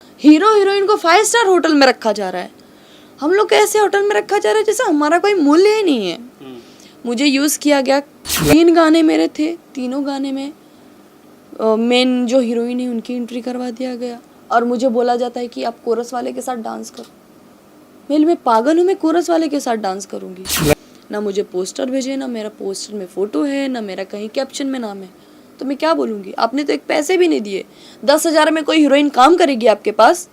Hero heroine को 5 star hotel में रखा जा रहा है, हम लोग को ऐसे होटल में रखा जा रहा है जैसे हमारा कोई मूल्य ही नहीं है। मुझे यूज़ किया गया, 3 गाने मेरे थे, तीनों गाने में मेन जो हीरोइन है उनकी एंट्री करवा दिया गया और मुझे बोला जाता है कि आप कोरस वाले के साथ डांस करो। मैं पागल हूँ, मैं कोरस वाले के साथ डांस करूँगी? ना मुझे पोस्टर भेजे, ना मेरा पोस्टर में फ़ोटो है, ना मेरा कहीं कैप्शन में नाम है, तो मैं क्या बोलूँगी? आपने तो एक पैसे भी नहीं दिए। 10,000 में कोई हीरोइन काम करेगी आपके पास?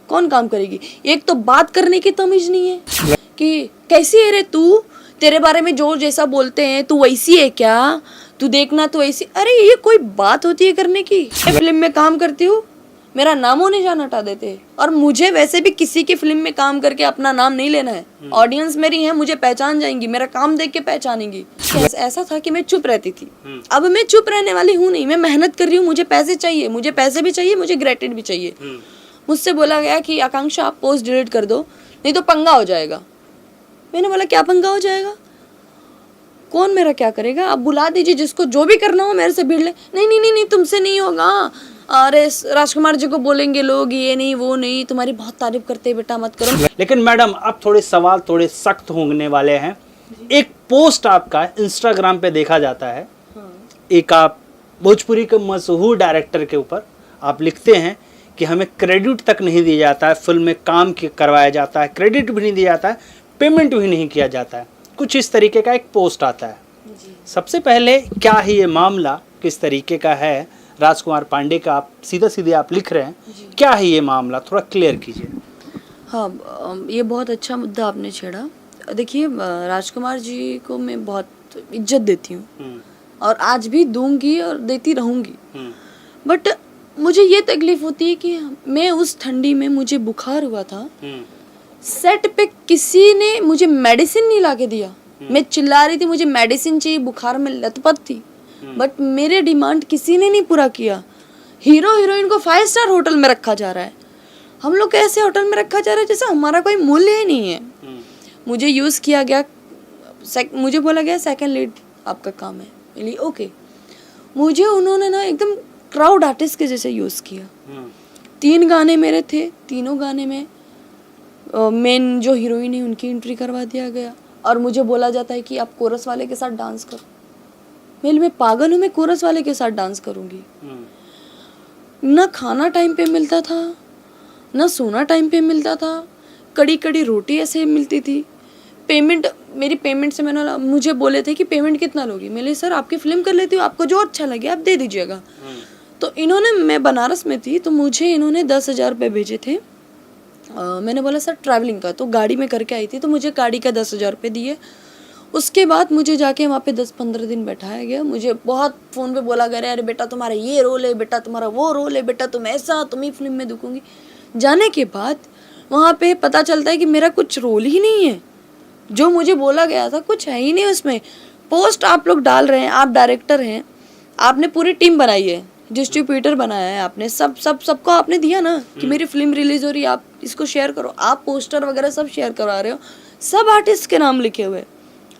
कौन काम करेगी? एक तो बात करने की तमीज नहीं है कि कैसी है रे तू, तेरे बारे में जो जैसा बोलते हैं तू वैसी है क्या, तू देखना तू ऐसी। अरे ये कोई बात होती है करने की? फिल्म में काम करती हूँ, मेरा नामो निशान हटा देते। और मुझे वैसे भी किसी की फिल्म में काम करके अपना नाम नहीं लेना है। ऑडियंस मेरी है, मुझे पहचान जाएंगी, मेरा काम देख के पहचानेंगी। ऐसा था कि मैं चुप रहती थी, अब मैं चुप रहने वाली हूँ नहीं, मैं मेहनत कर रही हूँ, मुझे पैसे चाहिए, मुझे पैसे भी चाहिए, मुझे ग्रेटिड भी चाहिए। मुझसे बोला गया कि आकांक्षा आप पोस्ट डिलीट कर दो नहीं तो पंगा हो जाएगा। मैंने बोला क्या पंगा हो जाएगा? कौन मेरा क्या करेगा? आप बुला दीजिए जिसको जो भी करना हो मेरे से भिड़ ले। नहीं नहीं नहीं नहीं, तुमसे नहीं होगा। अरे राजकुमार जी को बोलेंगे लोग, ये नहीं वो नहीं, तुम्हारी बहुत तारीफ करते हैं बेटा, मत करो। लेकिन मैडम अब थोड़े सवाल थोड़े सख्त होने वाले हैं। एक पोस्ट आपका इंस्टाग्राम पे देखा जाता है, एक आप भोजपुरी के मशहूर डायरेक्टर के ऊपर आप लिखते हैं कि हमें क्रेडिट तक नहीं दिया जाता है, फिल्म में काम करवाया जाता है, क्रेडिट भी नहीं दिया जाता है, पेमेंट भी नहीं किया जाता है, कुछ इस तरीके का एक पोस्ट आता है। सबसे पहले क्या है ये मामला, किस तरीके का है? राजकुमार पांडे का आप सीधा सीधे आप लिख रहे हैं, क्या है ये मामला, थोड़ा क्लियर कीजिए। हाँ, ये बहुत अच्छा मुद्दा आपने छेड़ा। देखिए, राजकुमार जी को मैं बहुत इज्जत देती हूँ और आज भी दूंगी और देती रहूँगी। बट मुझे ये तकलीफ होती है कि मैं उस ठंडी में, मुझे बुखार हुआ था, सेट पे किसी ने मुझे मेडिसिन नहीं ला के दिया। मैं चिल्ला रही थी मुझे मेडिसिन चाहिए, बुखार में लथपथ थी, बट मेरे डिमांड किसी ने नहीं पूरा किया। हीरो हीरोइन को 5 स्टार होटल में रखा जा रहा है, हम लोग को ऐसे होटल में रखा जा रहा है जैसे हमारा कोई मूल्य ही नहीं है। मुझे यूज़ किया गया, मुझे बोला गया सेकंड लीड आपका काम है। बोली ओके। मुझे उन्होंने ना एकदम क्राउड आर्टिस्ट के जैसे यूज़ किया। 3 गाने मेरे थे, तीनों गाने में मेन जो हीरोइन है उनकी एंट्री करवा दिया गया और मुझे बोला जाता है कि आप कोरस वाले के साथ डांस करो। मैं पागल हूँ, मैं कोरस वाले के साथ डांस करूँगी? ना खाना टाइम पे मिलता था, ना सोना टाइम पे मिलता था, कड़ी कड़ी रोटी ऐसे मिलती थी। पेमेंट, मेरी पेमेंट से मैंने, मुझे बोले थे कि पेमेंट कितना लोगी? मैंने सर आपकी फिल्म कर लेती हूँ, आपको जो अच्छा लगे आप दे दीजिएगा। तो इन्होंने, मैं बनारस में थी तो मुझे इन्होंने 10,000 रुपये भेजे थे। मैंने बोला सर ट्रैवलिंग का, तो गाड़ी में करके आई थी तो मुझे गाड़ी का 10,000 रुपये दिए। उसके बाद मुझे जाके वहाँ पे 10-15 दिन बैठाया गया। मुझे बहुत फ़ोन पे बोला गया, अरे बेटा तुम्हारा ये रोल है, बेटा तुम्हारा वो रोल है, बेटा तुम ऐसा, तुम ही फिल्म में दुखूंगी। जाने के बाद वहाँ पे पता चलता है कि मेरा कुछ रोल ही नहीं है, जो मुझे बोला गया था कुछ है ही नहीं उसमें। पोस्ट आप लोग डाल रहे हैं, आप डायरेक्टर हैं, आपने पूरी टीम बनाई है, डिस्ट्रीब्यूटर बनाया है आपने, सबको आपने दिया ना कि मेरी फिल्म रिलीज हो रही है, आप इसको शेयर करो। आप पोस्टर वगैरह सब शेयर करवा रहे हो, सब आर्टिस्ट के नाम लिखे हुए,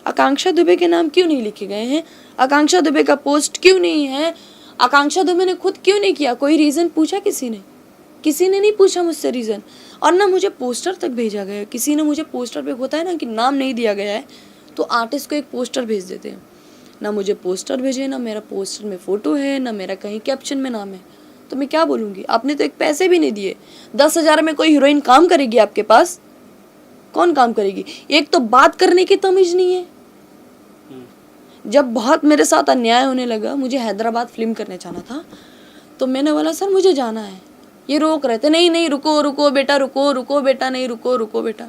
आकांक्षा दुबे के नाम क्यों नहीं लिखे गए हैं? आकांक्षा दुबे का पोस्ट क्यों नहीं है? आकांक्षा दुबे ने खुद क्यों नहीं किया? कोई रीज़न पूछा किसी ने? किसी ने नहीं पूछा मुझसे रीज़न। और ना मुझे पोस्टर तक भेजा गया, किसी ने मुझे पोस्टर पे, होता है ना कि नाम नहीं दिया गया है तो आर्टिस्ट को एक पोस्टर भेज देते हैं, ना मुझे पोस्टर भेजे, ना मेरा पोस्टर में फ़ोटो है, ना मेरा कहीं कैप्शन में नाम है, तो मैं क्या बोलूँगी? आपने तो एक पैसे भी नहीं दिए। 10,000 में कोई हीरोइन काम करेगी आपके पास? कौन काम करेगी? एक तो बात करने की तमीज नहीं है। जब बहुत मेरे साथ अन्याय होने लगा, मुझे हैदराबाद फिल्म करने जाना था, तो मैंने बोला सर मुझे जाना है, ये रोक रहे थे, नहीं नहीं रुको रुको बेटा, रुको बेटा, नहीं रुको बेटा।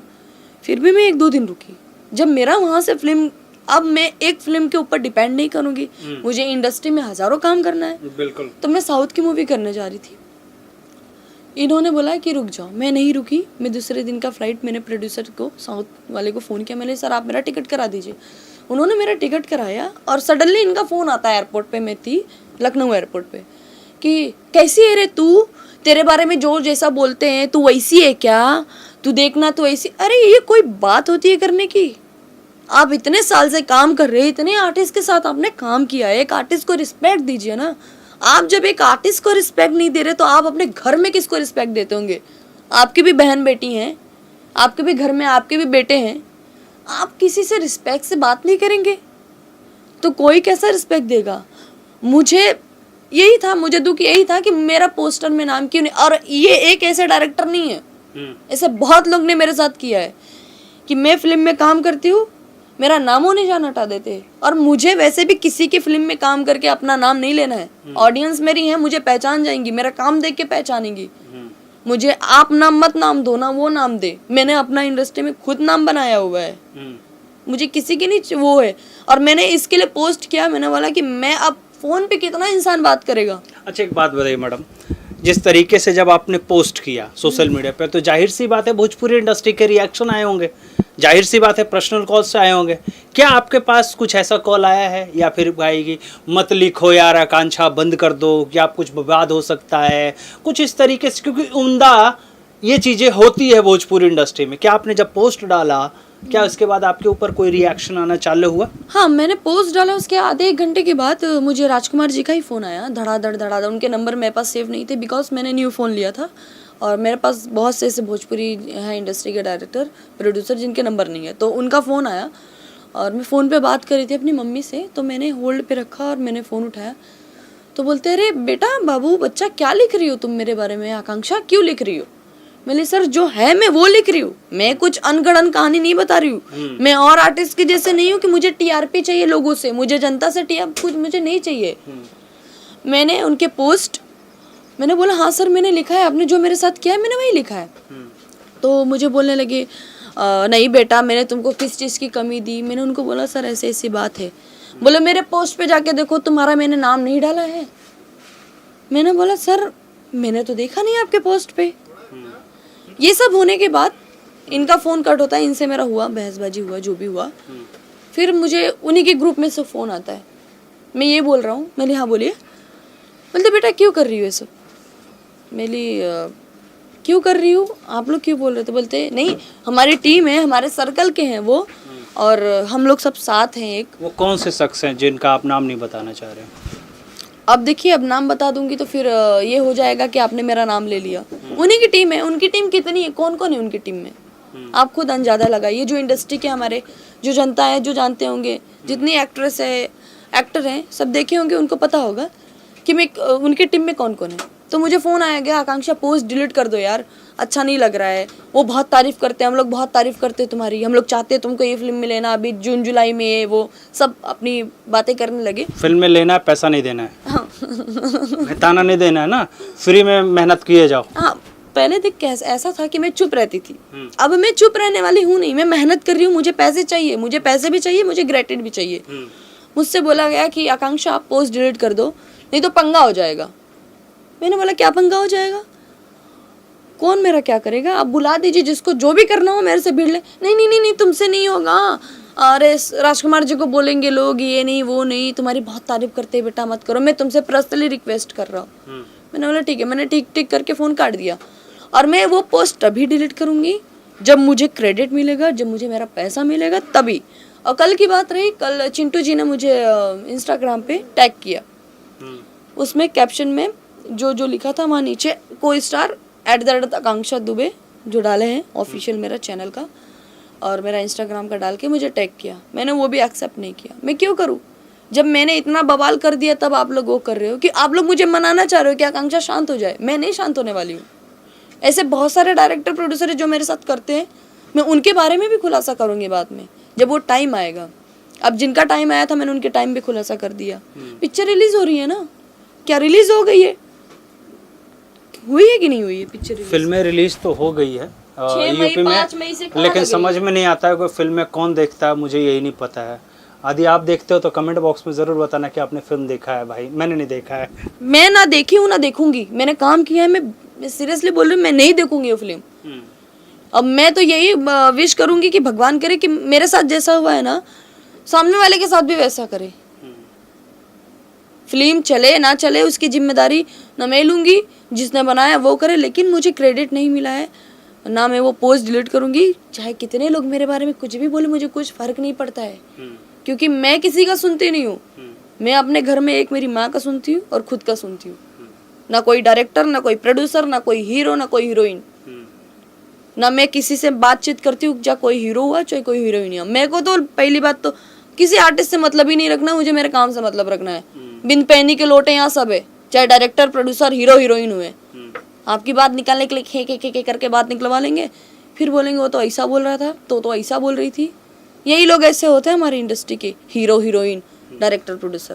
फिर भी मैं 1-2 दिन रुकी। जब मेरा वहाँ से फिल्म, अब मैं एक फिल्म के ऊपर डिपेंड नहीं करूँगी, मुझे इंडस्ट्री में हज़ारों काम करना है। बिल्कुल। तो मैं साउथ की मूवी करने जा रही थी, इन्होंने बोला कि रुक जाओ, मैं नहीं रुकी। मैं दूसरे दिन का फ्लाइट, मैंने प्रोड्यूसर को, साउथ वाले को फ़ोन किया, मैंने सर आप मेरा टिकट करा दीजिए। उन्होंने मेरा टिकट कराया और सडनली इनका फ़ोन आता है एयरपोर्ट पे, मैं थी लखनऊ एयरपोर्ट पे, कि कैसी है रे तू, तेरे बारे में जो जैसा बोलते हैं तू वैसी है क्या, तू देखना तू ऐसी। अरे ये कोई बात होती है करने की? आप इतने साल से काम कर रहे हैं, इतने आर्टिस्ट के साथ आपने काम किया है, एक आर्टिस्ट को रिस्पेक्ट दीजिए ना। आप जब एक आर्टिस्ट को रिस्पेक्ट नहीं दे रहे तो आप अपने घर में किसको रिस्पेक्ट देते होंगे? आपकी भी बहन बेटी हैं, आपके भी घर में आपके भी बेटे हैं, आप किसी से रिस्पेक्ट से बात नहीं करेंगे तो कोई कैसा रिस्पेक्ट देगा? मुझे यही था, मुझे दुख यही था कि मेरा पोस्टर में नाम क्यों नहीं। और ये एक ऐसे डायरेक्टर नहीं है, ऐसे बहुत लोग ने मेरे साथ किया है कि मैं फिल्म में काम करती हूँ, मेरा नामों निशान हटा देते। और मुझे वैसे भी किसी की फिल्म में काम करके अपना नाम नहीं लेना है। ऑडियंस मेरी है, मुझे पहचान जाएंगी, मेरा काम देख के पहचानेंगी। मुझे आप नाम मत नाम दो ना, वो नाम दे। मैंने अपना इंडस्ट्री में खुद नाम बनाया हुआ है, मुझे किसी की नहीं वो है। और मैंने इसके लिए पोस्ट किया, मैंने बोला कि मैं अब फोन पे कितना इंसान बात करेगा। अच्छा एक बात बताइए मैडम, जिस तरीके से जब आपने पोस्ट किया सोशल मीडिया पे, तो जाहिर सी बात है भोजपुरी इंडस्ट्री के रिएक्शन आए होंगे, जाहिर सी बात है पर्सनल कॉल से आए होंगे। क्या आपके पास कुछ ऐसा कॉल आया है, या फिर भाई मत लिखो यार, आकांक्षा बंद कर दो, क्या कुछ विवाद हो सकता है, कुछ इस तरीके से? क्योंकि उम्दा ये चीज़ें होती है भोजपुरी इंडस्ट्री में। क्या आपने जब पोस्ट डाला, क्या उसके बाद आपके ऊपर कोई रिएक्शन आना चालू हुआ? हाँ, मैंने पोस्ट डाला, उसके आधे एक घंटे के बाद मुझे राजकुमार जी का ही फ़ोन आया, धड़ाधड़। उनके नंबर मेरे पास सेव नहीं थे बिकॉज मैंने न्यू फ़ोन लिया था और मेरे पास बहुत से ऐसे भोजपुरी हैं इंडस्ट्री के डायरेक्टर प्रोड्यूसर जिनके नंबर नहीं है। तो उनका फ़ोन आया और मैं फ़ोन पे बात कर रही थी अपनी मम्मी से, तो मैंने होल्ड पे रखा और मैंने फ़ोन उठाया। तो बोलते अरे बेटा, बाबू, बच्चा, क्या लिख रही हो तुम मेरे बारे में? आकांक्षा क्यों लिख रही हो? मैंने सर जो है मैं वो लिख रही हूँ, मैं कुछ अनगढ़ कहानी नहीं बता रही हूँ। मैं और आर्टिस्ट के जैसे नहीं हूँ कि मुझे टीआरपी चाहिए लोगों से, मुझे जनता से टीआरपी कुछ मुझे नहीं चाहिए। मैंने उनके पोस्ट, मैंने बोला हाँ सर मैंने लिखा है, आपने जो मेरे साथ किया है मैंने वही लिखा है। तो मुझे बोलने लगे नहीं बेटा, मैंने तुमको किस चीज़ की कमी दी? मैंने उनको बोला सर ऐसे ऐसी बात है। बोले मेरे पोस्ट पे जाके देखो, तुम्हारा मैंने नाम नहीं डाला है। मैंने बोला सर मैंने तो देखा नहीं आपके पोस्ट पे। ये सब होने के बाद इनका फ़ोन कट होता है, इनसे मेरा हुआ बहसबाजी हुआ, जो भी हुआ। फिर मुझे उन्हीं के ग्रुप में से फ़ोन आता है, मैं ये बोल रहा हूँ। मैंने हाँ बोलिए। बोलते बेटा क्यों कर रही हो ये सब? मेरी क्यों कर रही हूँ, आप लोग क्यों बोल रहे थे? बोलते नहीं हमारी टीम है, हमारे सर्कल के हैं वो, और हम लोग सब साथ हैं एक। वो कौन से शख्स हैं जिनका आप नाम नहीं बताना चाह रहे? अब देखिए, अब नाम बता दूंगी तो फिर ये हो जाएगा कि आपने मेरा नाम ले लिया। उन्हीं की टीम है। उनकी टीम कितनी है, कौन कौन है उनकी टीम में, आप खुद अंदाजा लगाइए। जो इंडस्ट्री के हमारे जो जनता है, जो जानते होंगे, जितनी एक्ट्रेस है एक्टर हैं, सब देखे होंगे, उनको पता होगा कि मैं उनकी टीम में कौन कौन है। तो मुझे फ़ोन आया गया, आकांक्षा पोस्ट डिलीट कर दो यार, अच्छा नहीं लग रहा है। वो बहुत तारीफ़ करते हैं, हम लोग बहुत तारीफ़ करते हैं तुम्हारी, हम लोग चाहते हैं तुमको ये फिल्म में लेना, अभी जून जुलाई में ये वो सब अपनी बातें करने लगे। फिल्म में लेना है, पैसा नहीं देना है। हाँ ताना नहीं देना है ना, फ्री में मेहनत किए जाओ। हाँ, पहले देख ऐसा था कि मैं चुप रहती थी, अब मैं चुप रहने वाली हूँ नहीं, मैं मेहनत कर रही हूँ। मुझे पैसे चाहिए, मुझे पैसे भी चाहिए, मुझे ग्रेटिड भी चाहिए। मुझसे बोला गया कि आकांक्षा आप पोस्ट डिलीट कर दो, नहीं तो पंगा हो जाएगा। मैंने बोला क्या पंगा हो जाएगा, कौन मेरा क्या करेगा? आप बुला दीजिए, जिसको जो भी करना हो मेरे से भिड़ ले। नहीं नहीं नहीं नहीं, तुमसे नहीं होगा। अरे राजकुमार जी को बोलेंगे लोग, ये नहीं वो नहीं, तुम्हारी बहुत तारीफ करते हैं बेटा, मत करो, मैं तुमसे पर्सनली रिक्वेस्ट कर रहा हूँ। मैंने बोला ठीक है। मैंने टिक टिक करके फ़ोन काट दिया। और मैं वो पोस्ट तभी डिलीट करूँगी जब मुझे क्रेडिट मिलेगा, जब मुझे मेरा पैसा मिलेगा तभी। और कल की बात रही, कल चिंटू जी ने मुझे इंस्टाग्राम पे टैग किया, उसमें कैप्शन में जो लिखा था वहाँ नीचे को स्टार @ आकांक्षा दुबे जो डाले हैं ऑफिशियल मेरा चैनल का और मेरा इंस्टाग्राम का डाल के मुझे टैग किया। मैंने वो भी एक्सेप्ट नहीं किया। मैं क्यों करूँ जब मैंने इतना बवाल कर दिया? तब आप लोग वो कर रहे हो कि आप लोग मुझे मनाना चाह रहे हो कि आकांक्षा शांत हो जाए। मैं नहीं शांत होने वाली हूँ। ऐसे बहुत सारे डायरेक्टर प्रोड्यूसर है जो मेरे साथ करते हैं, मैं उनके बारे में भी खुलासा करूँगी बाद में जब वो टाइम आएगा। अब जिनका टाइम आया था मैंने उनके टाइम भी खुलासा कर दिया। पिक्चर रिलीज हो रही है ना, क्या रिलीज हो गई है? हुई है कि नहीं हुई है पिक्चर रिलीज? फिल्में रिलीज तो हो गई है यूपी में, लेकिन समझ में नहीं आता है कोई फिल्म में कौन देखता है, मुझे यही नहीं पता है। यदि आप देखते हो तो कमेंट बॉक्स में ज़रूर बताना कि आपने फिल्म देखा है। भाई मैंने नहीं देखा है। मैं ना देखी हूँ ना देखूंगी। मैंने काम किया है, मैं सीरियसली बोल रही हूँ, मैं नहीं देखूंगी वो फिल्म। अब मैं तो यही विश करूंगी कि भगवान करे कि मेरे साथ जैसा हुआ है ना, सामने वाले के साथ भी वैसा करे। फिल्म चले ना चले उसकी जिम्मेदारी ना मैं लूँगी, जिसने बनाया वो करे, लेकिन मुझे क्रेडिट नहीं मिला है ना मैं वो पोस्ट डिलीट करूँगी। चाहे कितने लोग मेरे बारे में कुछ भी बोले, मुझे कुछ फ़र्क नहीं पड़ता है, क्योंकि मैं किसी का सुनती नहीं हूँ। मैं अपने घर में एक मेरी माँ का सुनती हूँ और खुद का सुनती हूँ। ना कोई डायरेक्टर, ना कोई प्रोड्यूसर, ना कोई हीरो, ना कोई हीरोइन, ना मैं किसी से बातचीत करती हूँ, चाहे कोई हीरो हुआ चाहे कोई हीरोइन हुआ। मेरे को तो पहली बात तो किसी आर्टिस्ट से मतलब ही नहीं रखना, मुझे मेरे काम से मतलब रखना है। बिन पैनी के लोटे यहाँ सब है, चाहे डायरेक्टर, प्रोड्यूसर, हीरो, हीरोइन हुए। आपकी बात निकालने के लिए खे करके बात निकलवा लेंगे, फिर बोलेंगे वो तो ऐसा बोल रहा था, तो ऐसा बोल रही थी। यही लोग ऐसे होते हैं हमारी इंडस्ट्री के, हीरो, हीरोइन, डायरेक्टर, प्रोड्यूसर।